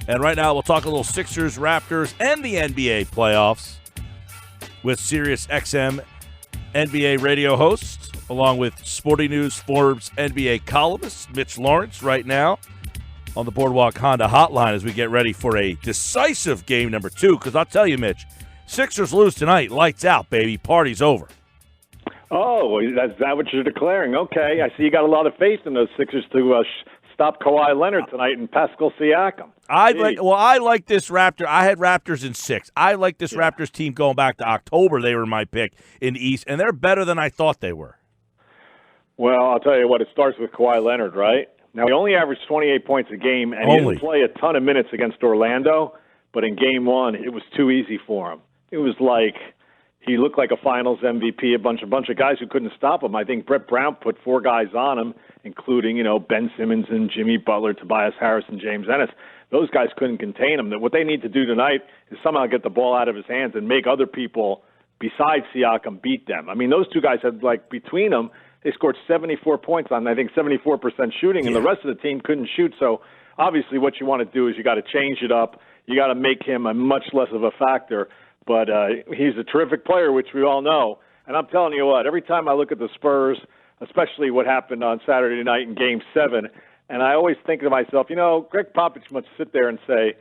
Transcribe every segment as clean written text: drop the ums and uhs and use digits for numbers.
And right now we'll talk a little Sixers, Raptors, and the NBA playoffs with SiriusXM NBA radio host, along with Sporting News Forbes NBA columnist Mitch Lawrence right now on the Boardwalk Honda hotline as we get ready for a decisive game number 2. Because I'll tell you, Mitch, Sixers lose tonight, lights out, baby. Party's over. Oh, that's that what you're declaring. Okay, I see you got a lot of faith in those Sixers to stop Kawhi Leonard tonight and Pascal Siakam. I like this Raptor. I had Raptors in 6. I like this Raptors team going back to October. They were my pick in the East, and they're better than I thought they were. Well, I'll tell you what, it starts with Kawhi Leonard, right? Now, he only averaged 28 points a game, and he didn't play a ton of minutes against Orlando, but in Game 1, it was too easy for him. It was like he looked like a Finals MVP, a bunch of guys who couldn't stop him. I think Brett Brown put 4 guys on him, including, Ben Simmons and Jimmy Butler, Tobias Harris, and James Ennis. Those guys couldn't contain him. What they need to do tonight is somehow get the ball out of his hands and make other people besides Siakam beat them. I mean, those 2 guys had, between them, they scored 74 points on, I think, 74% shooting, and the rest of the team couldn't shoot. So, obviously, what you want to do is you got to change it up. You got to make him a much less of a factor. But he's a terrific player, which we all know. And I'm telling you what, every time I look at the Spurs, especially what happened on Saturday night in Game 7, and I always think to myself, Greg Popovich must sit there and say,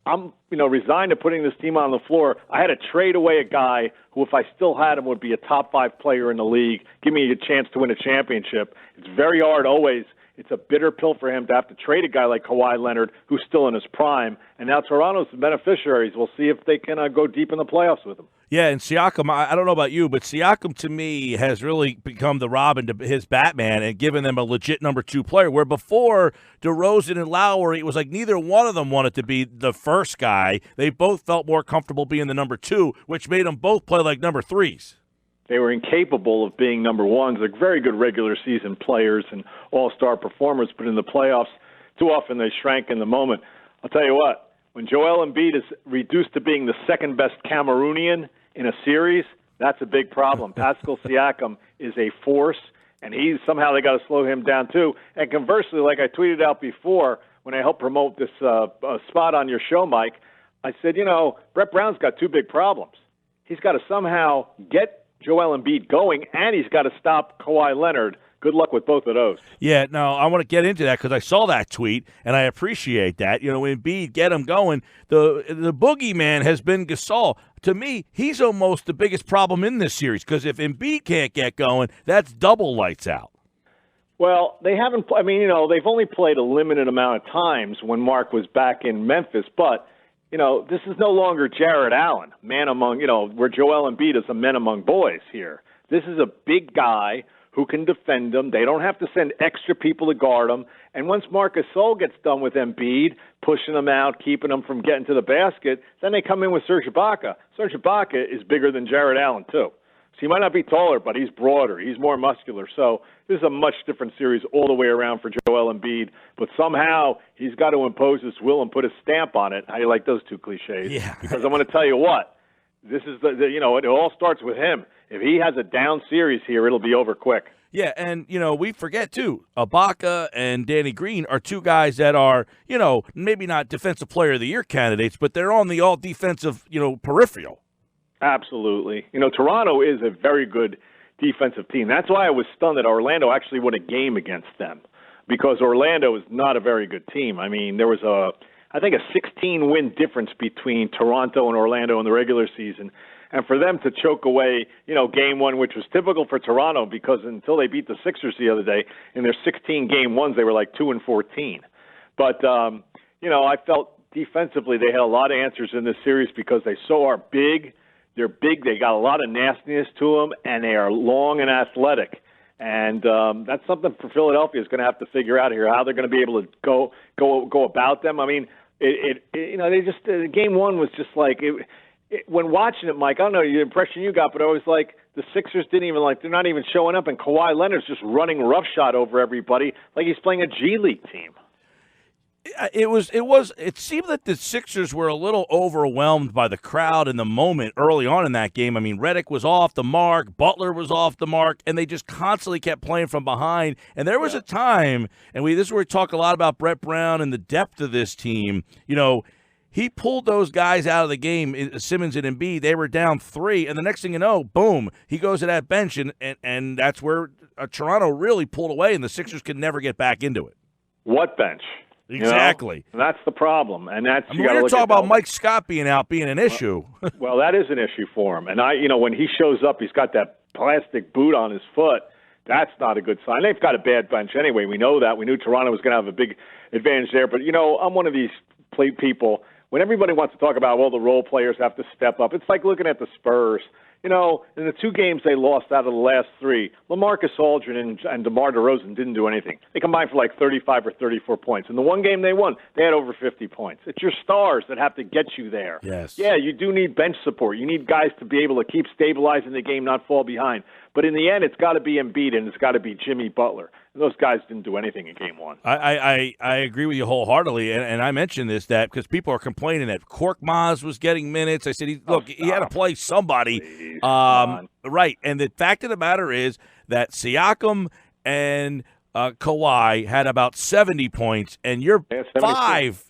I'm, resigned to putting this team on the floor. I had to trade away a guy who, if I still had him, would be a top 5 player in the league. Give me a chance to win a championship. It's very hard always. It's a bitter pill for him to have to trade a guy like Kawhi Leonard, who's still in his prime. And now Toronto's the beneficiaries. We'll see if they can go deep in the playoffs with him. Yeah, and Siakam, I don't know about you, but Siakam to me has really become the Robin to his Batman and given them a legit number 2 player, where before DeRozan and Lowry, it was like neither one of them wanted to be the first guy. They both felt more comfortable being the number 2, which made them both play like number 3s. They were incapable of being number 1s. They're very good regular season players and all-star performers, but in the playoffs, too often they shrank in the moment. I'll tell you what. When Joel Embiid is reduced to being the second-best Cameroonian in a series, that's a big problem. Pascal Siakam is a force, and somehow they got to slow him down too. And conversely, like I tweeted out before when I helped promote this spot on your show, Mike, I said, Brett Brown's got 2 big problems. He's got to somehow get Joel Embiid going, and he's got to stop Kawhi Leonard. Good luck with both of those. Yeah, no, I want to get into that because I saw that tweet, and I appreciate that. Embiid, get him going. The boogeyman has been Gasol. To me, he's almost the biggest problem in this series because if Embiid can't get going, that's double lights out. Well, they haven't – they've only played a limited amount of times when Mark was back in Memphis, but – this is no longer Jared Allen, man among, where Joel Embiid is a men among boys here. This is a big guy who can defend them. They don't have to send extra people to guard them. And once Marc Gasol gets done with Embiid, pushing them out, keeping them from getting to the basket, then they come in with Serge Ibaka. Serge Ibaka is bigger than Jared Allen, too. So he might not be taller, but he's broader. He's more muscular. So this is a much different series all the way around for Joel Embiid. But somehow he's got to impose his will and put a stamp on it. How do you like those 2 cliches? Yeah. Because I'm going to tell you what. This is it all starts with him. If he has a down series here, it'll be over quick. Yeah, and, we forget, too, Ibaka and Danny Green are 2 guys that are, maybe not Defensive Player of the Year candidates, but they're on the all-defensive, peripheral. Absolutely. Toronto is a very good defensive team. That's why I was stunned that Orlando actually won a game against them, because Orlando is not a very good team. I mean, there was I think a 16-win difference between Toronto and Orlando in the regular season. And for them to choke away, Game 1, which was typical for Toronto, because until they beat the Sixers the other day, in their 16 Game 1s, they were like 2-14. But, I felt defensively they had a lot of answers in this series because they are big. They're big. They got a lot of nastiness to them, and they are long and athletic. And that's something for Philadelphia is going to have to figure out here, how they're going to be able to go about them. I mean, Game 1 was just like when watching it, Mike. I don't know the impression you got, but I was like the Sixers didn't even they're not even showing up, and Kawhi Leonard's just running roughshod over everybody like he's playing a G League team. It seemed that the Sixers were a little overwhelmed by the crowd in the moment early on in that game. I mean, Redick was off the mark, Butler was off the mark, and they just constantly kept playing from behind. And there was a time, and this is where we talk a lot about Brett Brown and the depth of this team. He pulled those guys out of the game, Simmons and Embiid. They were down 3, and the next thing you know, boom, he goes to that bench, and that's where Toronto really pulled away, and the Sixers could never get back into it. What bench? Exactly. That's the problem, and that's. We were talking about Mike Scott being out being an issue. Well, that is an issue for him, and when he shows up, he's got that plastic boot on his foot. That's not a good sign. They've got a bad bench anyway. We know that. We knew Toronto was going to have a big advantage there, but I'm one of these people. When everybody wants to talk about, the role players have to step up, it's like looking at the Spurs. In the 2 games they lost out of the last 3, LaMarcus Aldridge and DeMar DeRozan didn't do anything. They combined for like 35 or 34 points. In the 1 game they won, they had over 50 points. It's your stars that have to get you there. Yes. Yeah, you do need bench support. You need guys to be able to keep stabilizing the game, not fall behind. But in the end, it's got to be Embiid and it's got to be Jimmy Butler. And those guys didn't do anything in game 1. I agree with you wholeheartly, and I mentioned this because people are complaining that Korkmaz was getting minutes. I said, he had to play somebody. Please, right, and the fact of the matter is that Siakam and Kawhi had about 70 points, and your five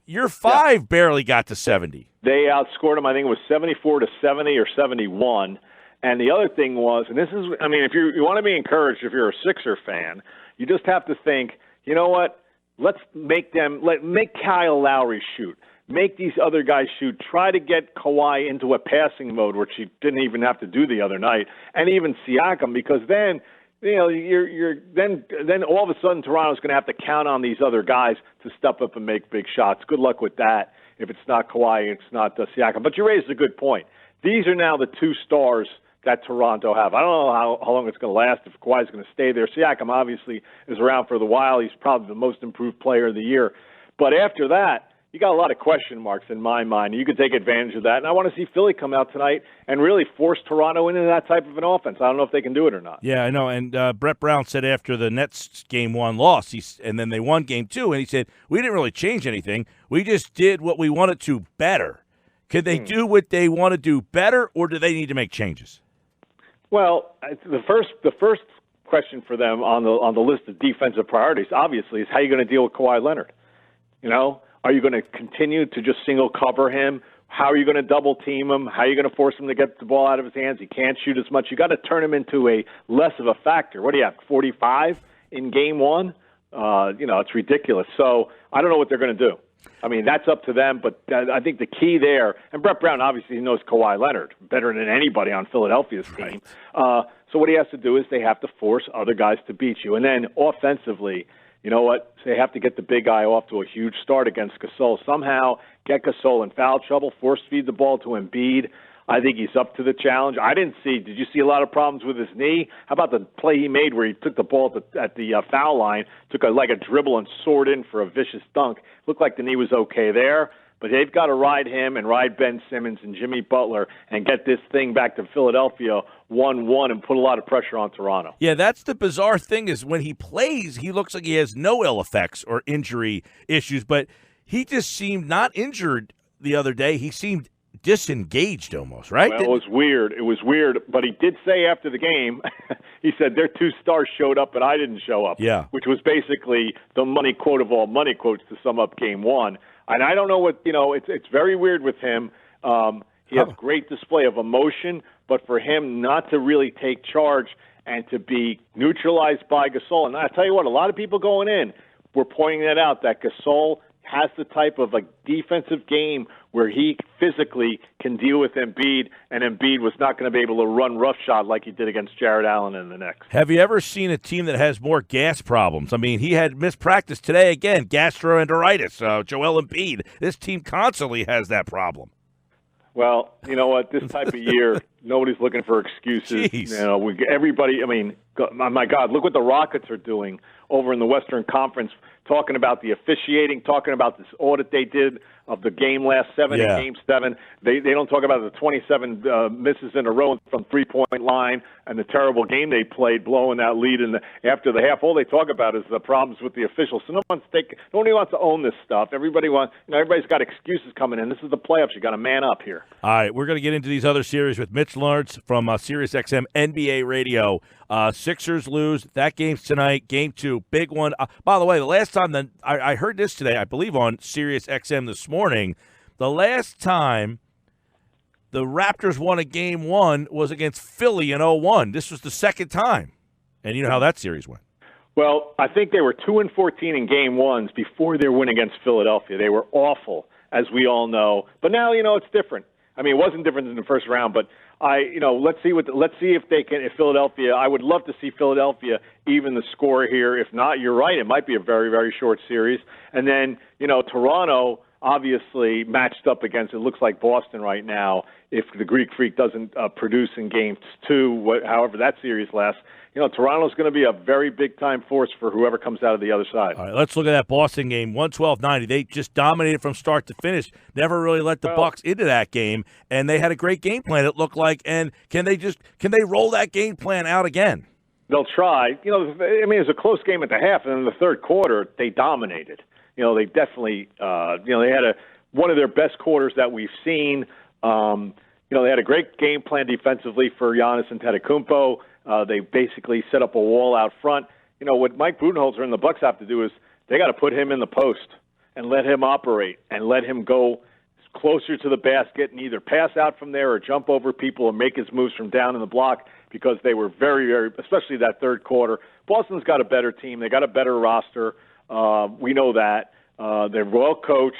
barely got to 70. They outscored them, I think it was 74-70 or 71. And the other thing was, and this is, if you want to be encouraged, if you're a Sixer fan, you just have to think, you know what? Let's make Kyle Lowry shoot. Make these other guys shoot. Try to get Kawhi into a passing mode, which he didn't even have to do the other night, and even Siakam, because then then all of a sudden Toronto's going to have to count on these other guys to step up and make big shots. Good luck with that. If it's not Kawhi, it's not Siakam. But you raised a good point. These are now the 2 stars that Toronto have. I don't know how long it's going to last, if Kawhi's going to stay there. Siakam obviously is around for the while. He's probably the most improved player of the year. But after that, you got a lot of question marks in my mind. You could take advantage of that. And I want to see Philly come out tonight and really force Toronto into that type of an offense. I don't know if they can do it or not. Yeah, I know. And Brett Brown said after the Nets game 1 loss, and then they won game 2, and he said, we didn't really change anything. We just did what we wanted to better. Could they do what they want to do better, or do they need to make changes? Well, the first question for them on the list of defensive priorities, obviously, is how you're going to deal with Kawhi Leonard. Are you going to continue to just single cover him? How are you going to double team him? How are you going to force him to get the ball out of his hands? He can't shoot as much. You got to turn him into a less of a factor. What do you have, 45 in game 1? It's ridiculous. So I don't know what they're going to do. That's up to them, but I think the key there, and Brett Brown obviously knows Kawhi Leonard better than anybody on Philadelphia's team. So what he has to do is they have to force other guys to beat you. And then offensively, you know what? So they have to get the big guy off to a huge start against Gasol. Somehow get Gasol in foul trouble, force feed the ball to Embiid. I think he's up to the challenge. Did you see a lot of problems with his knee? How about the play he made where he took the ball at the foul line, took a dribble and soared in for a vicious dunk? Looked like the knee was okay there. But they've got to ride him and ride Ben Simmons and Jimmy Butler and get this thing back to Philadelphia 1-1 and put a lot of pressure on Toronto. Yeah, that's the bizarre thing is when he plays, he looks like he has no ill effects or injury issues, but he just seemed not injured the other day. He seemed disengaged almost, right? Well, it was weird, but he did say after the game, he said their 2 stars showed up, but I didn't show up, which was basically the money quote of all money quotes to sum up game 1. And I don't know what, it's very weird with him. He has great display of emotion, but for him not to really take charge and to be neutralized by Gasol. And I tell you what, a lot of people going in were pointing that out, that Gasol has the type of defensive game where he physically can deal with Embiid, and Embiid was not going to be able to run roughshod like he did against Jared Allen in the Knicks. Have you ever seen a team that has more gas problems? He had missed practice today again, gastroenteritis, Joel Embiid. This team constantly has that problem. Well, you know what? This type of year, nobody's looking for excuses. Jeez. Everybody, my God, look what the Rockets are doing over in the Western Conference, talking about the officiating, talking about this audit they did of the game last 7 in Game 7. They don't talk about the 27 misses in a row from three-point line and the terrible game they played, blowing that lead after the half. All they talk about is the problems with the officials. So nobody wants to own this stuff. Everybody's got excuses coming in. This is the playoffs. You got to man up here. All right, we're going to get into these other series with Mitch Lawrence from SiriusXM NBA Radio. Sixers lose. That game's tonight. Game 2, big one. By the way, the last time that I heard this today, I believe on SiriusXM this morning, the last time the Raptors won a Game 1 was against Philly in 2001. This was the second time. And you know how that series went. Well, I think they were 2-14 in Game 1s before their win against Philadelphia. They were awful, as we all know. But now, it's different. I mean, it wasn't different in the first round, but let's see if they can. If Philadelphia, I would love to see Philadelphia even the score here. If not, you're right. It might be a very, very short series. And then, Toronto obviously matched up against, it looks like Boston right now. If the Greek Freak doesn't produce in Game 2, however that series lasts, Toronto's going to be a very big-time force for whoever comes out of the other side. All right, let's look at that Boston game, 112-90. They just dominated from start to finish, never really let the Bucks into that game, and they had a great game plan, it looked like. And can they roll that game plan out again? They'll try. It was a close game at the half, and in the third quarter, they dominated. They definitely, they had one of their best quarters that we've seen. They had a great game plan defensively for Giannis Antetokounmpo. They basically set up a wall out front. What Mike Budenholzer and the Bucks have to do is they got to put him in the post and let him operate and let him go closer to the basket and either pass out from there or jump over people and make his moves from down in the block, because they were very, very, especially that third quarter. Boston's got a better team. They got a better roster. We know that. They're well coached.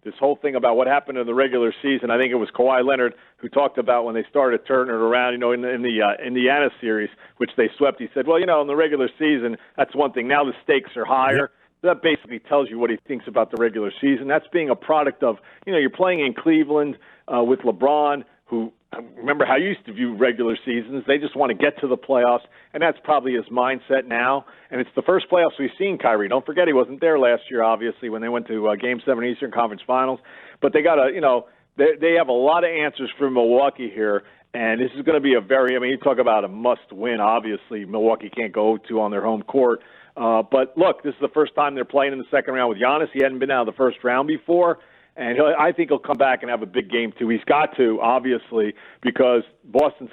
This whole thing about what happened in the regular season, I think it was Kawhi Leonard who talked about when they started turning it around, in the Indiana series, which they swept. He said, well, in the regular season, that's one thing. Now the stakes are higher. Yep. That basically tells you what he thinks about the regular season. That's being a product of, you're playing in Cleveland with LeBron, who, remember how you used to view regular seasons. They just want to get to the playoffs, and that's probably his mindset now. And it's the first playoffs we've seen Kyrie. Don't forget he wasn't there last year, obviously, when they went to Game 7 Eastern Conference Finals. But they got to, they have a lot of answers for Milwaukee here, and this is going to be you talk about a must-win. Obviously, Milwaukee can't go to on their home court. But, look, this is the first time they're playing in the second round with Giannis. He hadn't been out of the first round before. And I think he'll come back and have a big game, too. He's got to, obviously, because Boston's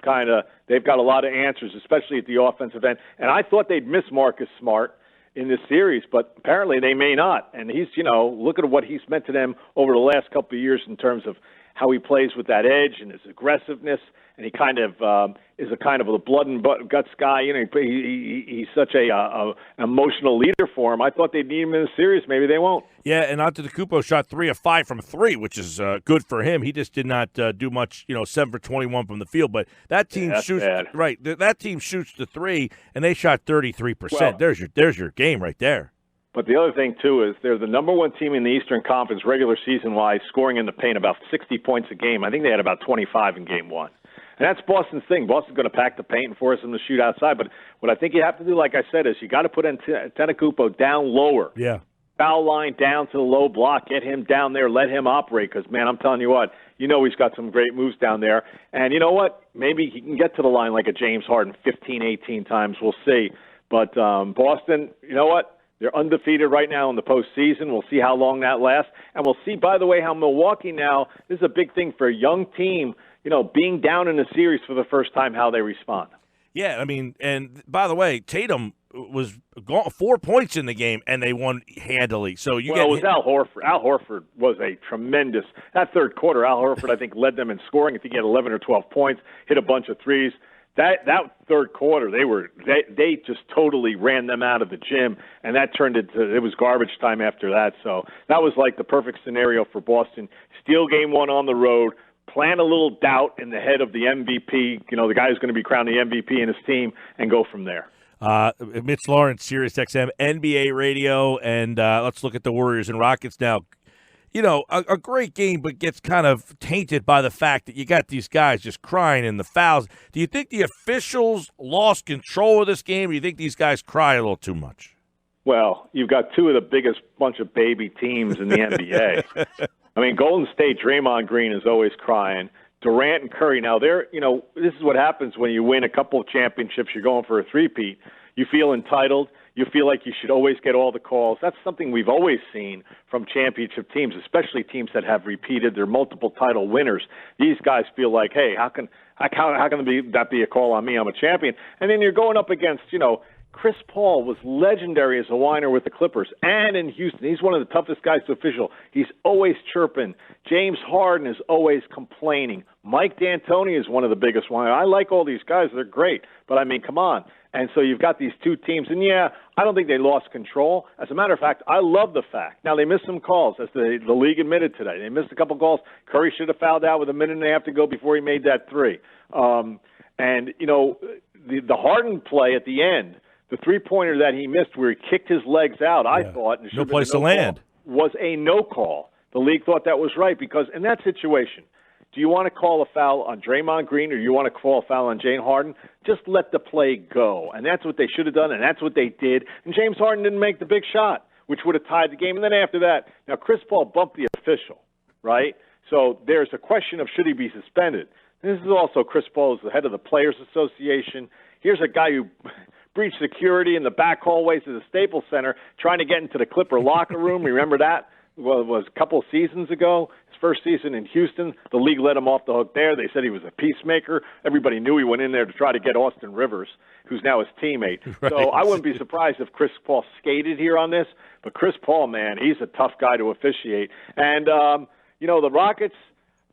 they've got a lot of answers, especially at the offensive end. And I thought they'd miss Marcus Smart in this series, but apparently they may not. And he's, look at what he's meant to them over the last couple of years in terms of how he plays with that edge and his aggressiveness. And he kind of is a kind of a blood and guts guy. He's such a emotional leader for him. I thought they'd need him in the series. Maybe they won't. Yeah, and Antetokounmpo shot 3 of 5 from 3, which is good for him. He just did not do much, 7 for 21 from the field. But that team shoots bad. Right. That team shoots the 3, and they shot 33%. Well, there's your game right there. But the other thing, too, is they're the number one team in the Eastern Conference regular season-wise, scoring in the paint about 60 points a game. I think they had about 25 in Game 1. And that's Boston's thing. Boston's going to pack the paint and force them to shoot outside. But what I think you have to do, like I said, is you got to put Antetokounmpo down lower. Yeah. Foul line down to the low block. Get him down there. Let him operate. Because, man, I'm telling you what, he's got some great moves down there. And you know what? Maybe he can get to the line like a James Harden 15, 18 times. We'll see. But Boston, you know what? They're undefeated right now in the postseason. We'll see how long that lasts. And we'll see, by the way, how Milwaukee now, this is a big thing for a young team, being down in a series for the first time, how they respond. Yeah, and by the way, Tatum was 4 points in the game, and they won handily. So it was Al Horford. Al Horford was a tremendous – that third quarter, Al Horford, I think, led them in scoring. I think he had 11 or 12 points, hit a bunch of threes. That third quarter, they just totally ran them out of the gym, and that turned into it was garbage time after that. So that was like the perfect scenario for Boston. Steal Game 1 on the road, plant a little doubt in the head of the MVP, the guy who's going to be crowned the MVP in his team, and go from there. Mitch Lawrence, SiriusXM, NBA Radio, and let's look at the Warriors and Rockets now. A great game, but gets kind of tainted by the fact that you got these guys just crying in the fouls. Do you think the officials lost control of this game, or do you think these guys cry a little too much? Well, you've got two of the biggest bunch of baby teams in the NBA. I mean, Golden State, Draymond Green is always crying. Durant and Curry, now this is what happens when you win a couple of championships, you're going for a three-peat. You feel entitled. You feel like you should always get all the calls. That's something we've always seen from championship teams, especially teams that have repeated their multiple title winners. These guys feel like, hey, how can that be a call on me? I'm a champion. And then you're going up against, Chris Paul was legendary as a whiner with the Clippers and in Houston. He's one of the toughest guys to official. He's always chirping. James Harden is always complaining. Mike D'Antoni is one of the biggest whiners. I like all these guys. They're great. But, I mean, come on. And so you've got these two teams. And, yeah, I don't think they lost control. As a matter of fact, I love the fact. Now, they missed some calls, as the league admitted today. They missed a couple calls. Curry should have fouled out with a minute and a half to go before he made that three. The Harden play at the end, the three-pointer that he missed where he kicked his legs out, I thought, and no place to land, was a no call. The league thought that was right because in that situation, do you want to call a foul on Draymond Green or do you want to call a foul on James Harden? Just let the play go. And that's what they should have done, and that's what they did. And James Harden didn't make the big shot, which would have tied the game. And then after that, now Chris Paul bumped the official, right? So there's a question of should he be suspended. This is also Chris Paul is the head of the Players Association. Here's a guy who breached security in the back hallways of the Staples Center trying to get into the Clipper locker room. Remember that? Well, it was a couple of seasons ago. His first season in Houston, the league let him off the hook there. They said he was a peacemaker. Everybody knew he went in there to try to get Austin Rivers, who's now his teammate. Right. So I wouldn't be surprised if Chris Paul skated here on this. But Chris Paul, man, he's a tough guy to officiate. And, the Rockets,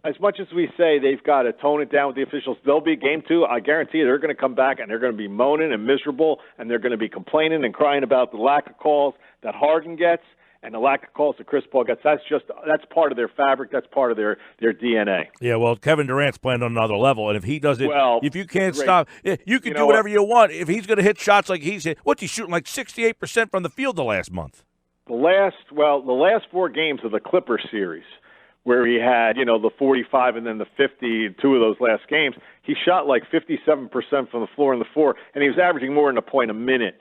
as much as we say they've got to tone it down with the officials, they'll be game two. I guarantee you they're going to come back and they're going to be moaning and miserable, and they're going to be complaining and crying about the lack of calls that Harden gets and the lack of calls that Chris Paul gets. That's part of their fabric. That's part of their DNA. Yeah, well, Kevin Durant's playing on another level, and if he does it, if you can't great. stop, you can do whatever you want. If he's going to hit shots like he's hit, what's he shooting, like 68% from the field the last month? The last four games of the Clippers series, where he had, the 45 and then the 50 in two of those last games, he shot like 57% from the floor in the four, and he was averaging more than a point a minute.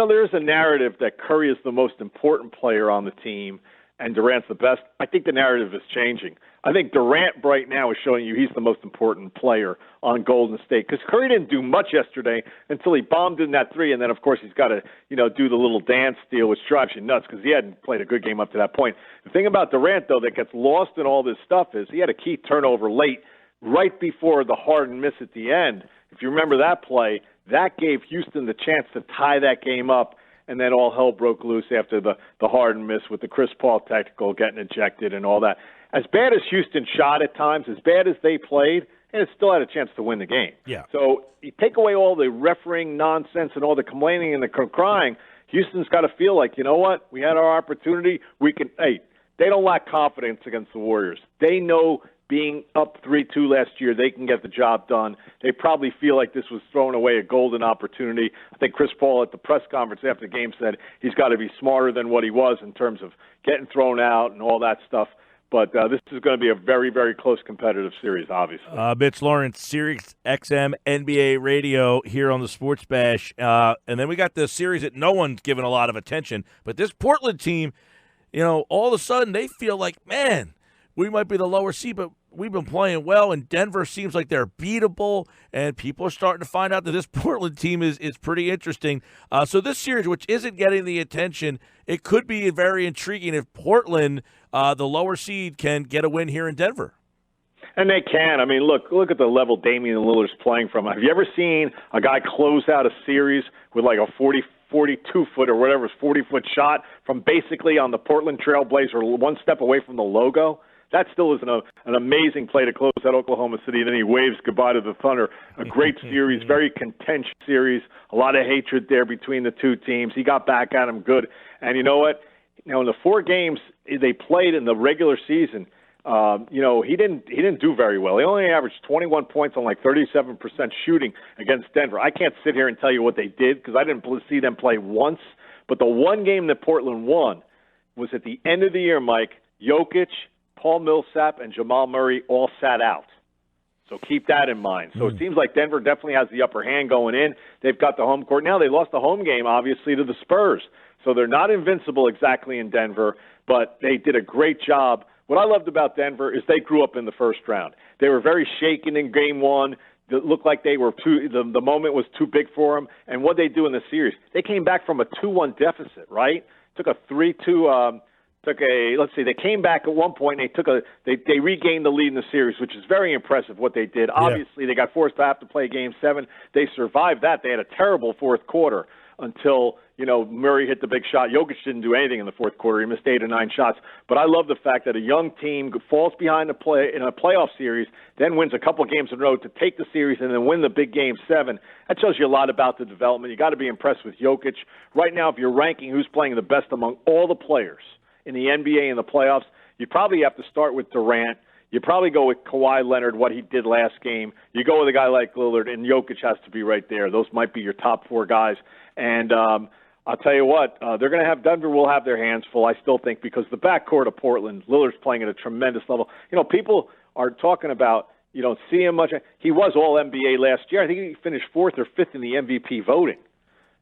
There is a narrative that Curry is the most important player on the team and Durant's the best. I think the narrative is changing. I think Durant right now is showing you he's the most important player on Golden State because Curry didn't do much yesterday until he bombed in that three, and then, of course, he's got to, do the little dance deal, which drives you nuts because he hadn't played a good game up to that point. The thing about Durant, though, that gets lost in all this stuff is he had a key turnover late, right before the Harden miss at the end. If you remember that play, that gave Houston the chance to tie that game up, and then all hell broke loose after the Harden miss with the Chris Paul technical getting ejected and all that. As bad as Houston shot at times, as bad as they played, and it still had a chance to win the game. Yeah. So you take away all the refereeing nonsense and all the complaining and the crying, Houston's got to feel like, you know what, we had our opportunity. They don't lack confidence against the Warriors. They know being up 3-2 last year, they can get the job done. They probably feel like this was throwing away a golden opportunity. I think Chris Paul at the press conference after the game said he's got to be smarter than what he was in terms of getting thrown out and all that stuff. But this is going to be a very, very close competitive series, obviously. Mitch Lawrence, SiriusXM NBA Radio here on the Sports Bash. And then we got the series that no one's given a lot of attention. But this Portland team, all of a sudden they feel like, man, we might be the lower seed, but we've been playing well, and Denver seems like they're beatable, and people are starting to find out that this Portland team is pretty interesting. So this series, which isn't getting the attention, it could be very intriguing if Portland, the lower seed, can get a win here in Denver. And they can. I mean, look at the level Damian Lillard's playing from. Have you ever seen a guy close out a series with like a 42-foot or whatever, 40-foot shot from basically on the Portland Trail Blazer, one step away from the logo? That still is an amazing play to close out Oklahoma City. And then he waves goodbye to the Thunder. A great series, very contentious series, a lot of hatred there between the two teams. He got back at him good. And you know what? In the 4 games they played in the regular season, he didn't do very well. He only averaged 21 points on like 37% shooting against Denver. I can't sit here and tell you what they did because I didn't see them play once. But the one game that Portland won was at the end of the year, Mike. Jokic, Paul Millsap, and Jamal Murray all sat out. So keep that in mind. So it seems like Denver definitely has the upper hand going in. They've got the home court. Now they lost the home game, obviously, to the Spurs. So they're not invincible exactly in Denver, but they did a great job. What I loved about Denver is they grew up in the first round. They were very shaken in game one. It looked like they were the moment was too big for them. And what they do in the series, they came back from a 2-1 deficit, right? Took a 3-2 they came back at one point and they regained the lead in the series, which is very impressive what they did. Obviously, they got forced to have to play game 7. They survived that. They had a terrible fourth quarter until, Murray hit the big shot. Jokic didn't do anything in the fourth quarter. He missed 8 or 9 shots. But I love the fact that a young team falls behind in a playoff series, then wins a couple games in a row to take the series and then win the big game 7. That tells you a lot about the development. You got to be impressed with Jokic. Right now, if you're ranking who's playing the best among all the players in the NBA in the playoffs, you probably have to start with Durant. You probably go with Kawhi Leonard, what he did last game. You go with a guy like Lillard, and Jokic has to be right there. Those might be your top 4 guys. And I'll tell you what, Denver will have their hands full, I still think, because the backcourt of Portland, Lillard's playing at a tremendous level. People are talking about, you don't see him much. He was All-NBA last year. I think he finished 4th or 5th in the MVP voting.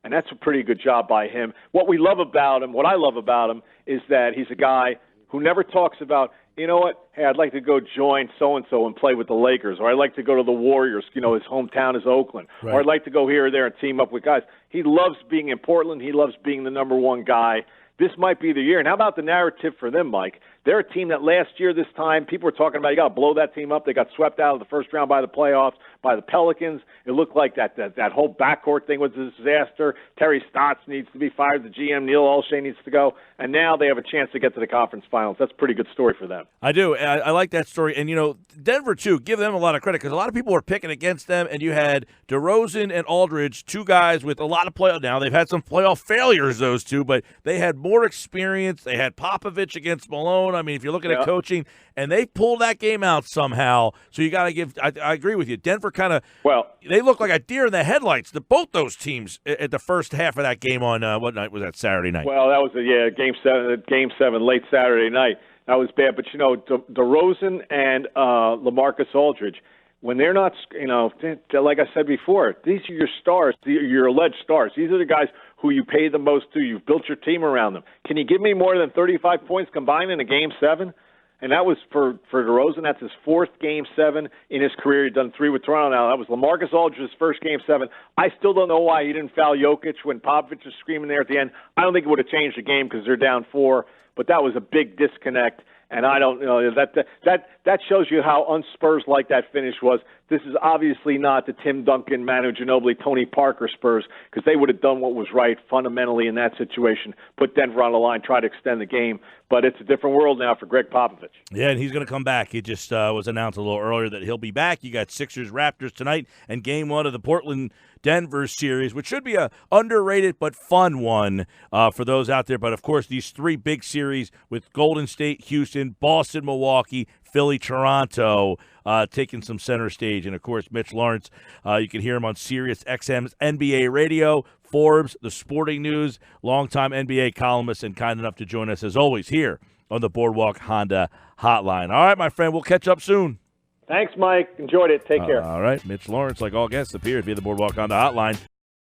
And that's a pretty good job by him. What I love about him, is that he's a guy who never talks about, hey, I'd like to go join so-and-so and play with the Lakers, or I'd like to go to the Warriors, his hometown is Oakland, or I'd like to go here or there and team up with guys. He loves being in Portland. He loves being the number 1 guy. This might be the year. And how about the narrative for them, Mike? They're a team that last year this time, people were talking about, you got to blow that team up. They got swept out of the first round by the playoffs, by the Pelicans. It looked like that whole backcourt thing was a disaster. Terry Stotts needs to be fired. The GM, Neil Olshey, needs to go. And now they have a chance to get to the conference finals. That's a pretty good story for them. I do. I like that story. And, Denver, too, give them a lot of credit because a lot of people were picking against them. And you had DeRozan and Aldridge, 2 guys with a lot of playoff. Now, they've had some playoff failures, those 2, but they had more experience. They had Popovich against Malone. I mean, if you're looking at coaching, and they pulled that game out somehow. So you got to give. I agree with you. Denver kind of. Well, they looked like a deer in the headlights. Both those teams at the first half of that game on what night was that? Saturday night. Well, that was game 7, late Saturday night. That was bad. But DeRozan and LaMarcus Aldridge, when they're not, like I said before, these are your stars, your alleged stars. These are the guys who you pay the most to. You've built your team around them. Can you give me more than 35 points combined in a game 7? And that was for DeRozan. That's his 4th game 7 in his career. He's done 3 with Toronto now. That was LaMarcus Aldridge's first game 7. I still don't know why he didn't foul Jokic when Popovich was screaming there at the end. I don't think it would have changed the game because they're down 4. But that was a big disconnect. And I don't know, that shows you how unspurs-like that finish was. This is obviously not the Tim Duncan, Manu Ginobili, Tony Parker Spurs, because they would have done what was right fundamentally in that situation, put Denver on the line, try to extend the game. But it's a different world now for Greg Popovich. Yeah, and he's going to come back. He just was announced a little earlier that he'll be back. You got Sixers-Raptors tonight and game 1 of the Portland-Denver series, which should be a underrated but fun one for those out there. But, of course, these 3 big series with Golden State, Houston, Boston, Milwaukee, Philly, Toronto, taking some center stage. And, of course, Mitch Lawrence, you can hear him on SiriusXM's NBA Radio, Forbes, The Sporting News, longtime NBA columnist, and kind enough to join us, as always, here on the Boardwalk Honda Hotline. All right, my friend, we'll catch up soon. Thanks, Mike. Enjoyed it. Take care. All right. Mitch Lawrence, like all guests, appeared via the Boardwalk Honda Hotline.